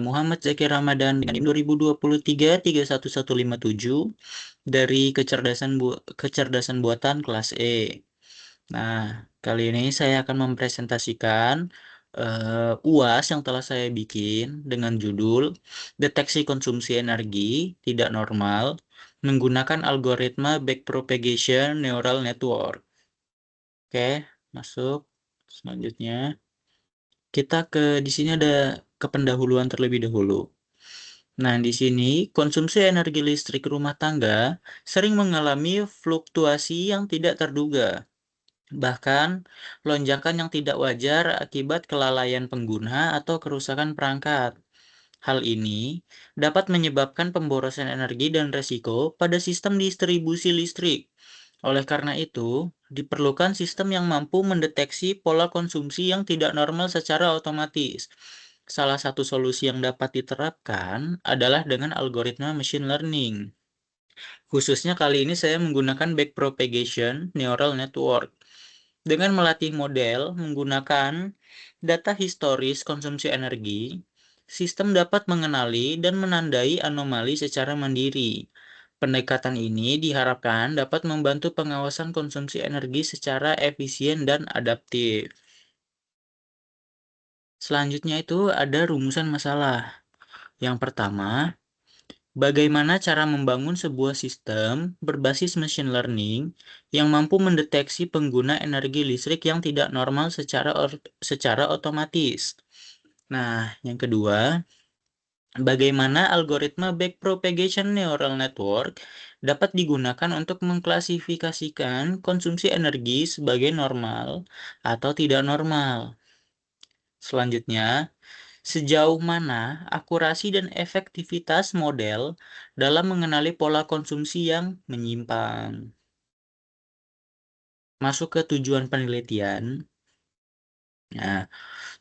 Muhammad Zaki Ramadan dengan NIM 2023 31157 dari kecerdasan buatan kelas E. Nah, kali ini saya akan mempresentasikan UAS yang telah saya bikin dengan judul Deteksi Konsumsi Energi Tidak Normal menggunakan algoritma Backpropagation Neural Network. Oke, masuk. Selanjutnya, di sini ada kependahuluan terlebih dahulu. Nah, di sini konsumsi energi listrik rumah tangga sering mengalami fluktuasi yang tidak terduga. Bahkan, lonjakan yang tidak wajar akibat kelalaian pengguna atau kerusakan perangkat. Hal ini dapat menyebabkan pemborosan energi dan resiko pada sistem distribusi listrik. Oleh karena itu, diperlukan sistem yang mampu mendeteksi pola konsumsi yang tidak normal secara otomatis. Salah satu solusi yang dapat diterapkan adalah dengan algoritma machine learning. Khususnya kali ini saya menggunakan backpropagation neural network. Dengan melatih model menggunakan data historis konsumsi energi, sistem dapat mengenali dan menandai anomali secara mandiri. Pendekatan ini diharapkan dapat membantu pengawasan konsumsi energi secara efisien dan adaptif. Selanjutnya itu ada rumusan masalah. Yang pertama, bagaimana cara membangun sebuah sistem berbasis machine learning yang mampu mendeteksi pengguna energi listrik yang tidak normal secara otomatis. Nah, yang kedua, bagaimana algoritma backpropagation neural network dapat digunakan untuk mengklasifikasikan konsumsi energi sebagai normal atau tidak normal. Selanjutnya, sejauh mana akurasi dan efektivitas model dalam mengenali pola konsumsi yang menyimpang. Masuk ke tujuan penelitian. Nah,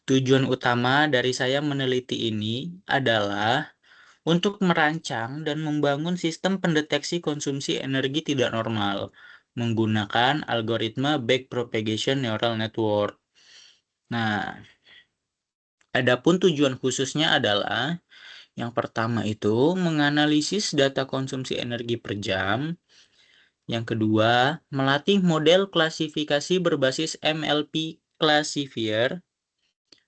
tujuan utama dari saya meneliti ini adalah untuk merancang dan membangun sistem pendeteksi konsumsi energi tidak normal menggunakan algoritma backpropagation neural network. Nah, adapun tujuan khususnya adalah yang pertama itu menganalisis data konsumsi energi per jam. Yang kedua, melatih model klasifikasi berbasis MLP classifier.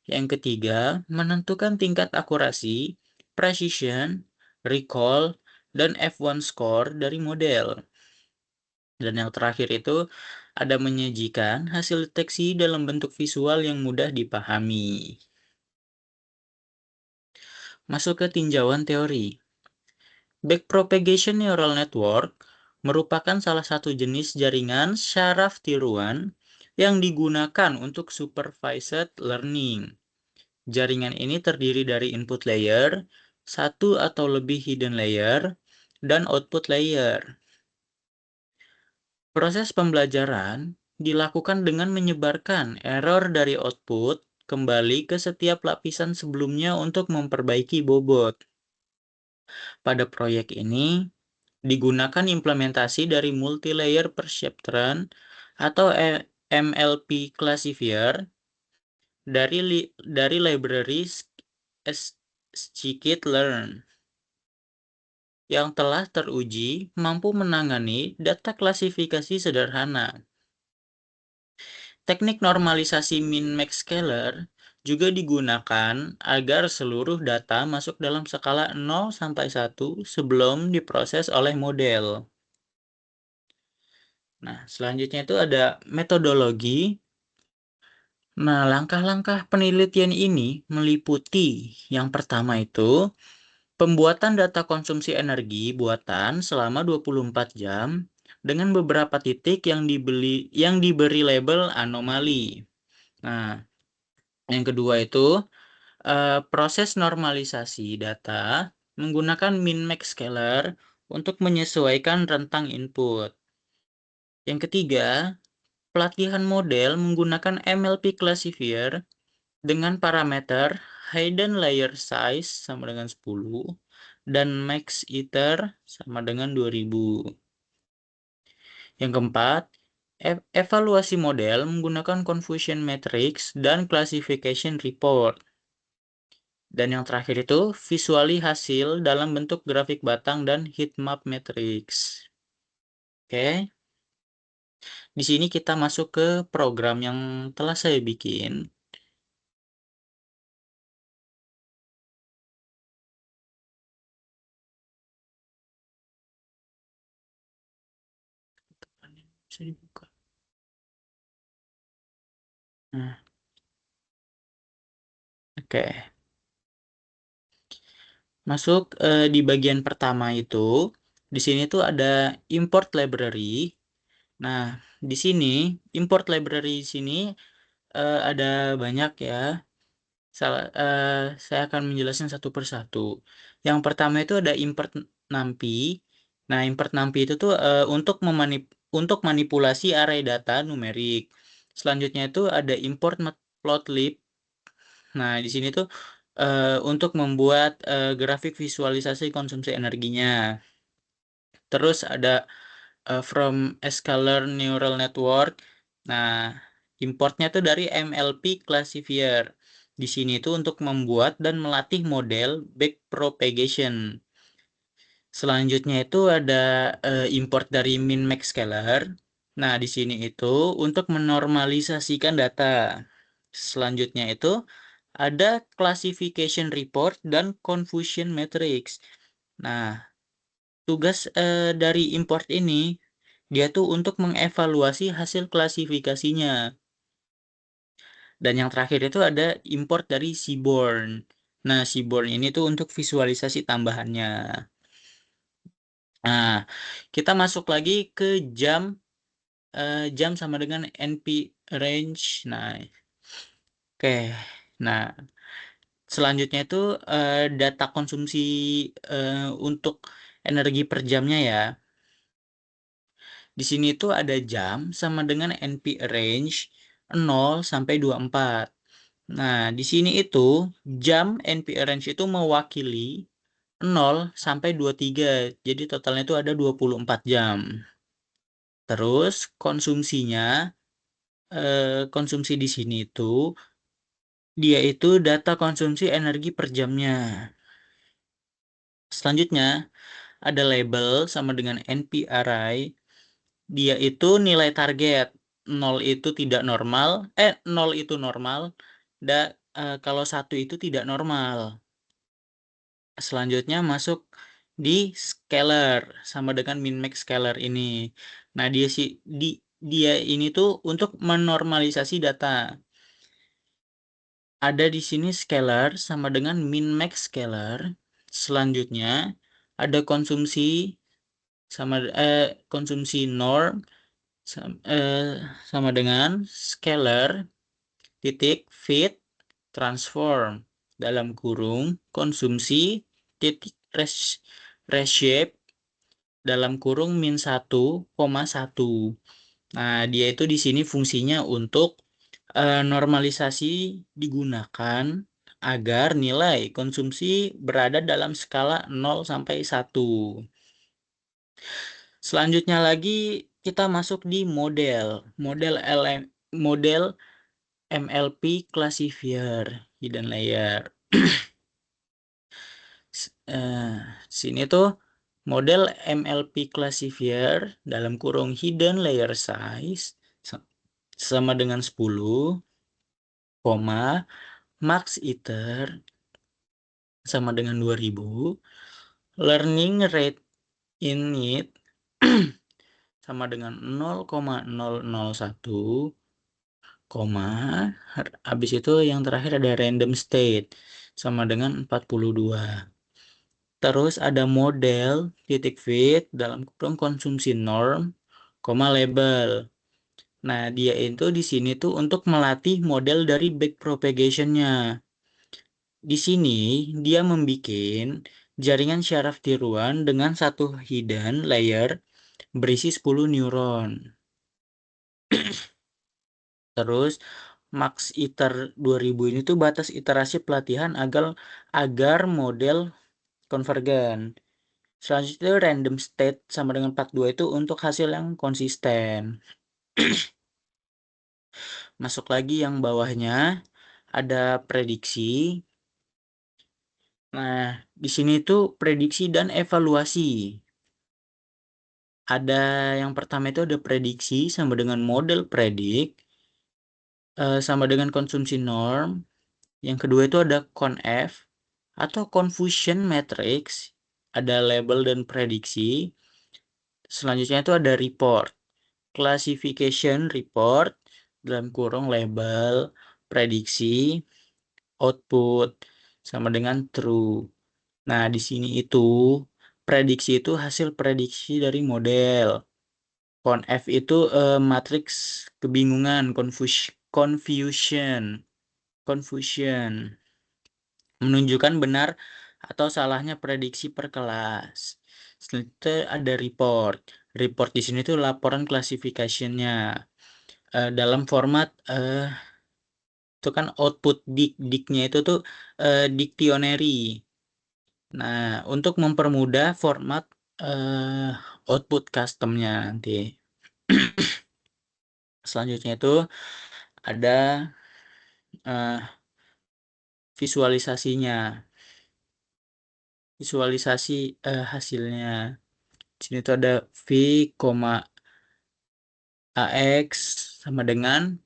Yang ketiga, menentukan tingkat akurasi, precision, recall, dan F1 score dari model. Dan yang terakhir itu ada menyajikan hasil deteksi dalam bentuk visual yang mudah dipahami. Masuk ke tinjauan teori. Backpropagation neural network merupakan salah satu jenis jaringan syaraf tiruan yang digunakan untuk supervised learning. Jaringan ini terdiri dari input layer, satu atau lebih hidden layer, dan output layer. Proses pembelajaran dilakukan dengan menyebarkan error dari output kembali ke setiap lapisan sebelumnya untuk memperbaiki bobot. Pada proyek ini, digunakan implementasi dari multi-layer perceptron atau MLP classifier dari library scikit-learn yang telah teruji mampu menangani data klasifikasi sederhana. Teknik normalisasi min-max scaler juga digunakan agar seluruh data masuk dalam skala 0 sampai 1 sebelum diproses oleh model. Nah, selanjutnya itu ada metodologi. Nah, langkah-langkah penelitian ini meliputi yang pertama itu pembuatan data konsumsi energi buatan selama 24 jam dengan beberapa titik yang diberi label anomali. Nah, yang kedua itu proses normalisasi data menggunakan min-max scaler untuk menyesuaikan rentang input. Yang ketiga, pelatihan model menggunakan MLP classifier dengan parameter hidden layer size sama dengan 10 dan max iter sama dengan 2000. Yang keempat, evaluasi model menggunakan confusion matrix dan classification report. Dan yang terakhir itu visuali hasil dalam bentuk grafik batang dan heatmap matrix. Oke. Di sini kita masuk ke program yang telah saya bikin. Bisa dibuka. Nah, oke. Masuk di bagian pertama itu, di sini tuh ada import library. Nah, di sini import library di sini ada banyak ya. Saya akan menjelaskan satu persatu. Yang pertama itu ada import NumPy. Nah, import NumPy itu tuh untuk manipulasi array data numerik. Selanjutnya itu ada import matplotlib. Nah, di sini tuh untuk membuat grafik visualisasi konsumsi energinya. Terus ada from scalar neural network. Nah, importnya tuh dari MLP classifier. Di sini tuh untuk membuat dan melatih model backpropagation. Selanjutnya itu ada import dari min-max scalar. Nah, di sini itu untuk menormalisasikan data. Selanjutnya itu ada classification report dan confusion matrix. Nah, tugas dari import ini dia tuh untuk mengevaluasi hasil klasifikasinya. Dan yang terakhir itu ada import dari Seaborn. Nah, Seaborn ini tuh untuk visualisasi tambahannya. Nah, kita masuk lagi ke jam. Jam sama dengan NP range. Nah, oke. Nah, selanjutnya itu data konsumsi untuk energi per jamnya ya. Di sini tuh ada jam sama dengan NP range 0 sampai 24. Nah, di sini itu jam NP range itu mewakili 0 sampai 23. Jadi totalnya itu ada 24 jam. Terus konsumsi di sini itu dia itu data konsumsi energi per jamnya. Selanjutnya ada label sama dengan NPRI. Dia itu nilai target. 0 itu tidak normal, 0 itu normal, kalau 1 itu tidak normal. Selanjutnya masuk di scalar sama dengan min-max scalar ini. Nah, dia ini tuh untuk menormalisasi data. Ada di sini scalar sama dengan min-max scalar. Selanjutnya ada konsumsi norm sama dengan scalar titik fit transform dalam kurung konsumsi titik reshape dalam kurung min 1,1. Nah, dia itu di sini fungsinya untuk normalisasi digunakan agar nilai konsumsi berada dalam skala 0 sampai 1. Selanjutnya lagi kita masuk di model MLP classifier hidden layer. Sini tuh model MLP classifier dalam kurung hidden layer size sama dengan 10, max iter sama dengan 2000, learning rate init sama dengan 0,001, habis itu yang terakhir ada random state sama dengan 42. Terus ada model titik fit dalam kurung konsumsi norm, label. Nah, dia itu di sini tuh untuk melatih model dari backpropagation-nya. Di sini dia membuat jaringan syaraf tiruan dengan satu hidden layer berisi 10 neuron. Terus max iter 2000 ini tuh batas iterasi pelatihan agar model konvergen. Selanjutnya random state sama dengan 42 itu untuk hasil yang konsisten. Masuk lagi yang bawahnya ada prediksi. Nah, di sini tuh prediksi dan evaluasi. Ada yang pertama itu ada prediksi sama dengan model predik, sama dengan konsumsi norm. Yang kedua itu ada conf atau confusion matrix, ada label dan prediksi. Selanjutnya itu ada report, classification report, dalam kurung label, prediksi, output, sama dengan true. Nah, di sini itu prediksi itu hasil prediksi dari model. Conf itu matriks kebingungan, confusion, menunjukkan benar atau salahnya prediksi per kelas. Selanjutnya ada report. Report di sini tuh laporan klasifikasinya dalam format itu kan output diknya itu tuh dictionary. Nah, untuk mempermudah format output customnya nanti. Selanjutnya itu ada visualisasinya, visualisasi hasilnya. Di sini tuh ada V, AX sama dengan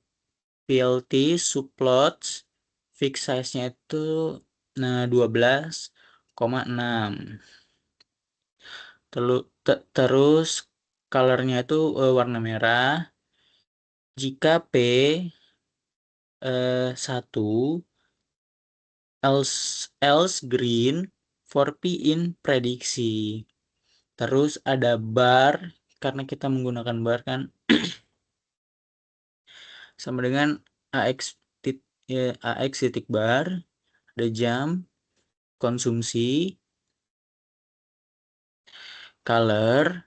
PLT subplots, fix size-nya itu 12,6. Terus color-nya itu warna merah. Jika P 1, else green for P in prediksi. Terus ada bar, karena kita menggunakan bar kan, sama dengan AX AX titik bar, ada jam, konsumsi, color,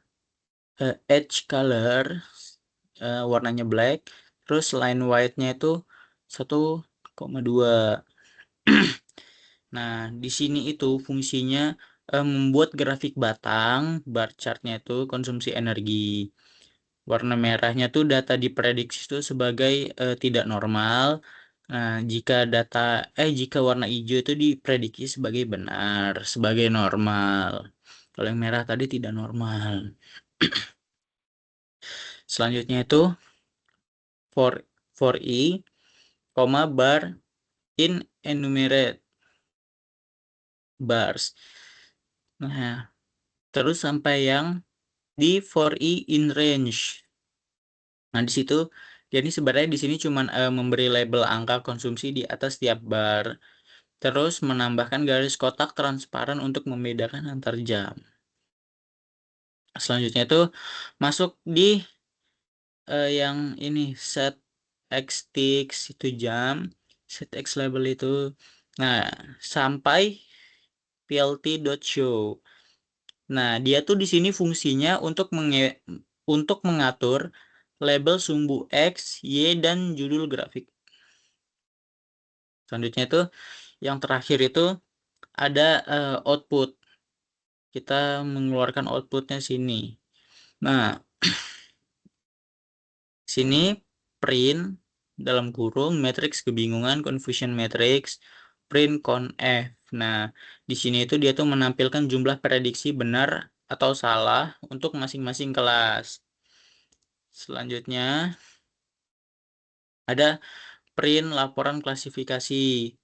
edge color, warnanya black, terus line white-nya itu 1,2. Nah, di sini itu fungsinya membuat grafik batang, bar chart-nya itu konsumsi energi. Warna merahnya tuh data diprediksi itu sebagai tidak normal. Nah, jika warna hijau itu diprediksi sebagai benar, sebagai normal. Kalau yang merah tadi tidak normal. Selanjutnya itu for i, bar in enumerate bars. Nah, terus sampai yang di for i in range. Nah, di situ jadi sebenarnya di sini cuma memberi label angka konsumsi di atas tiap bar. Terus menambahkan garis kotak transparan untuk membedakan antar jam. Selanjutnya itu masuk di yang ini set x ticks itu jam, set x label itu. Nah, sampai plt.show. Nah, dia tuh di sini fungsinya untuk mengatur label sumbu X, Y, dan judul grafik. Selanjutnya itu yang terakhir itu ada output. Kita mengeluarkan outputnya sini. Nah, sini print dalam kurung matrix kebingungan confusion matrix print conf. Nah, di sini itu dia tuh menampilkan jumlah prediksi benar atau salah untuk masing-masing kelas. Selanjutnya ada print laporan klasifikasi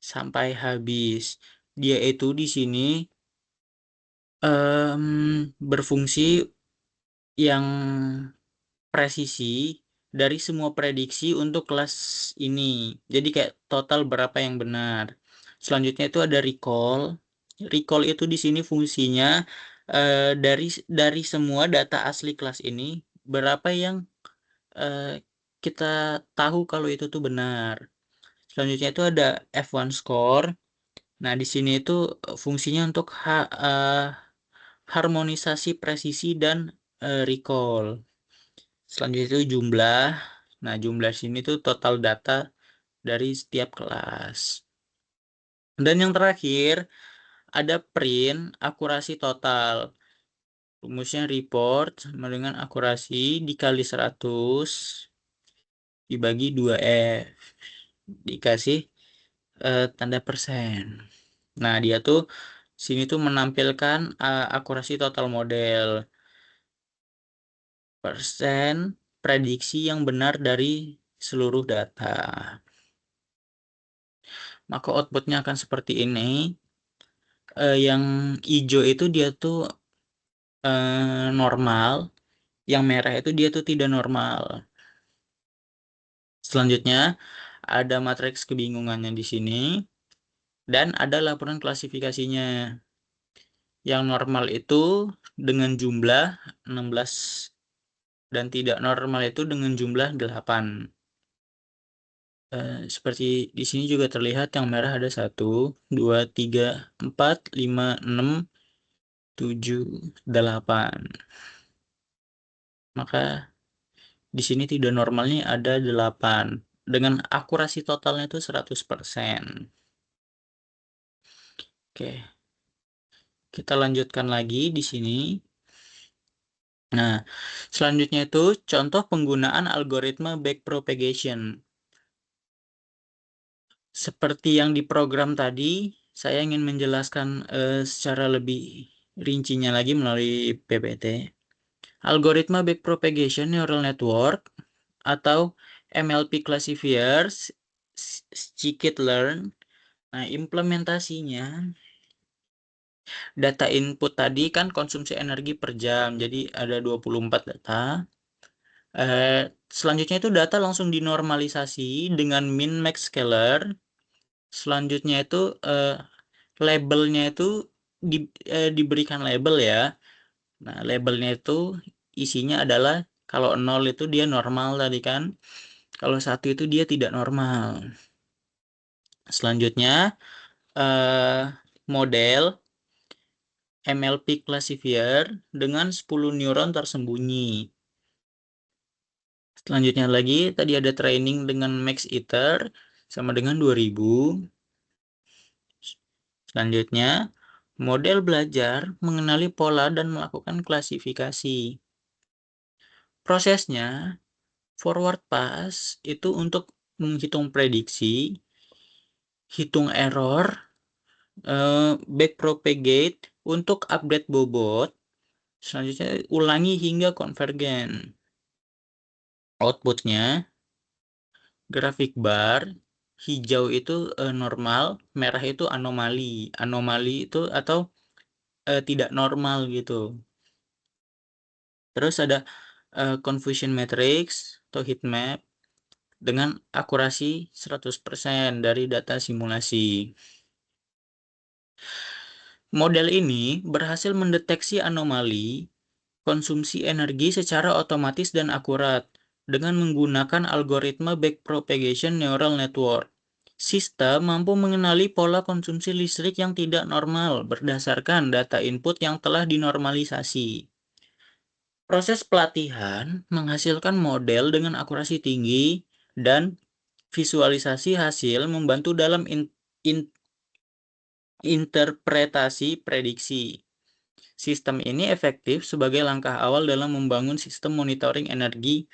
sampai habis. Dia itu di sini berfungsi yang presisi dari semua prediksi untuk kelas ini. Jadi kayak total berapa yang benar. Selanjutnya itu ada recall. Recall itu di sini fungsinya dari semua data asli kelas ini berapa yang eh, kita tahu kalau itu tuh benar. Selanjutnya itu ada F1 score. Nah, di sini itu fungsinya untuk harmonisasi presisi dan recall. Selanjutnya itu jumlah. Nah, jumlah sini tuh total data dari setiap kelas. Dan yang terakhir ada print akurasi total. Rumusnya report sama dengan akurasi dikali 100 dibagi 2F. Dikasih tanda persen. Nah, dia tuh sini tuh menampilkan akurasi total model, persen prediksi yang benar dari seluruh data. Maka outputnya akan seperti ini. Yang hijau itu dia tuh normal, yang merah itu dia tuh tidak normal. Selanjutnya ada matriks kebingungannya di sini dan ada laporan klasifikasinya. Yang normal itu dengan jumlah 16 dan tidak normal itu dengan jumlah 8. Seperti di sini juga terlihat yang merah ada 1, 2, 3, 4, 5, 6, 7, 8. Maka di sini tidak normalnya ada 8. Dengan akurasi totalnya itu 100%. Oke. Kita lanjutkan lagi di sini. Nah, selanjutnya itu contoh penggunaan algoritma backpropagation. Seperti yang di program tadi, saya ingin menjelaskan secara lebih rincinya lagi melalui PPT. Algoritma backpropagation neural network atau MLP classifiers, scikit-learn. Nah, implementasinya, data input tadi kan konsumsi energi per jam, jadi ada 24 data. Selanjutnya itu data langsung dinormalisasi dengan min max scalar. Selanjutnya itu labelnya itu diberikan label ya. Nah, labelnya itu isinya adalah kalau 0 itu dia normal tadi kan. Kalau 1 itu dia tidak normal. Selanjutnya model MLP classifier dengan 10 neuron tersembunyi. Selanjutnya lagi, tadi ada training dengan max iter sama dengan 2000. Selanjutnya, model belajar mengenali pola dan melakukan klasifikasi. Prosesnya, forward pass itu untuk menghitung prediksi, hitung error, backpropagate untuk update bobot, selanjutnya ulangi hingga konvergen. Outputnya, grafik bar, hijau itu normal, merah itu anomali. Anomali itu atau tidak normal gitu. Terus ada confusion matrix atau heat map dengan akurasi 100% dari data simulasi. Model ini berhasil mendeteksi anomali konsumsi energi secara otomatis dan akurat dengan menggunakan algoritma backpropagation neural network. Sistem mampu mengenali pola konsumsi listrik yang tidak normal berdasarkan data input yang telah dinormalisasi. Proses pelatihan menghasilkan model dengan akurasi tinggi dan visualisasi hasil membantu dalam interpretasi prediksi. Sistem ini efektif sebagai langkah awal dalam membangun sistem monitoring energi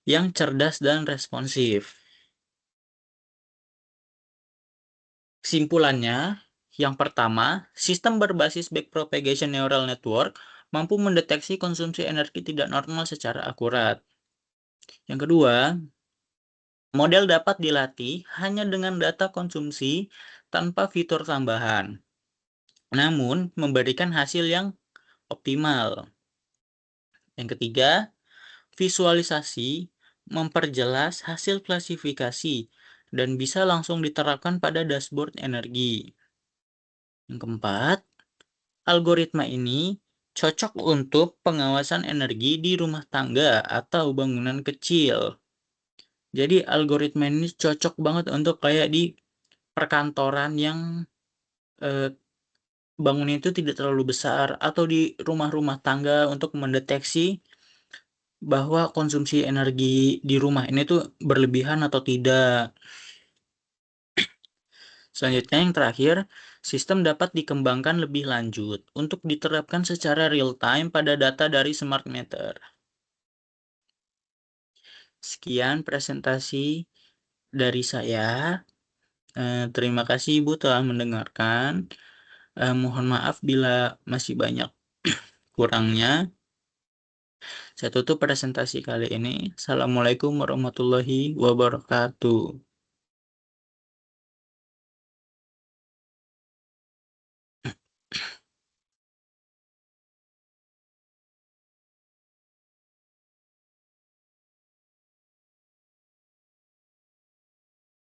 yang cerdas dan responsif. Kesimpulannya, yang pertama, sistem berbasis backpropagation neural network mampu mendeteksi konsumsi energi tidak normal secara akurat. Yang kedua, model dapat dilatih hanya dengan data konsumsi tanpa fitur tambahan, namun memberikan hasil yang optimal. Yang ketiga, visualisasi memperjelas hasil klasifikasi dan bisa langsung diterapkan pada dashboard energi. Yang keempat, algoritma ini cocok untuk pengawasan energi di rumah tangga atau bangunan kecil. Jadi algoritma ini cocok banget untuk kayak di perkantoran yang bangunnya itu tidak terlalu besar atau di rumah-rumah tangga untuk mendeteksi bahwa konsumsi energi di rumah ini tuh berlebihan atau tidak. Selanjutnya yang terakhir, sistem dapat dikembangkan lebih lanjut untuk diterapkan secara real time pada data dari smart meter. Sekian presentasi dari saya. Terima kasih Ibu telah mendengarkan. Mohon maaf bila masih banyak kurangnya. Saya tutup presentasi kali ini. Assalamualaikum warahmatullahi wabarakatuh.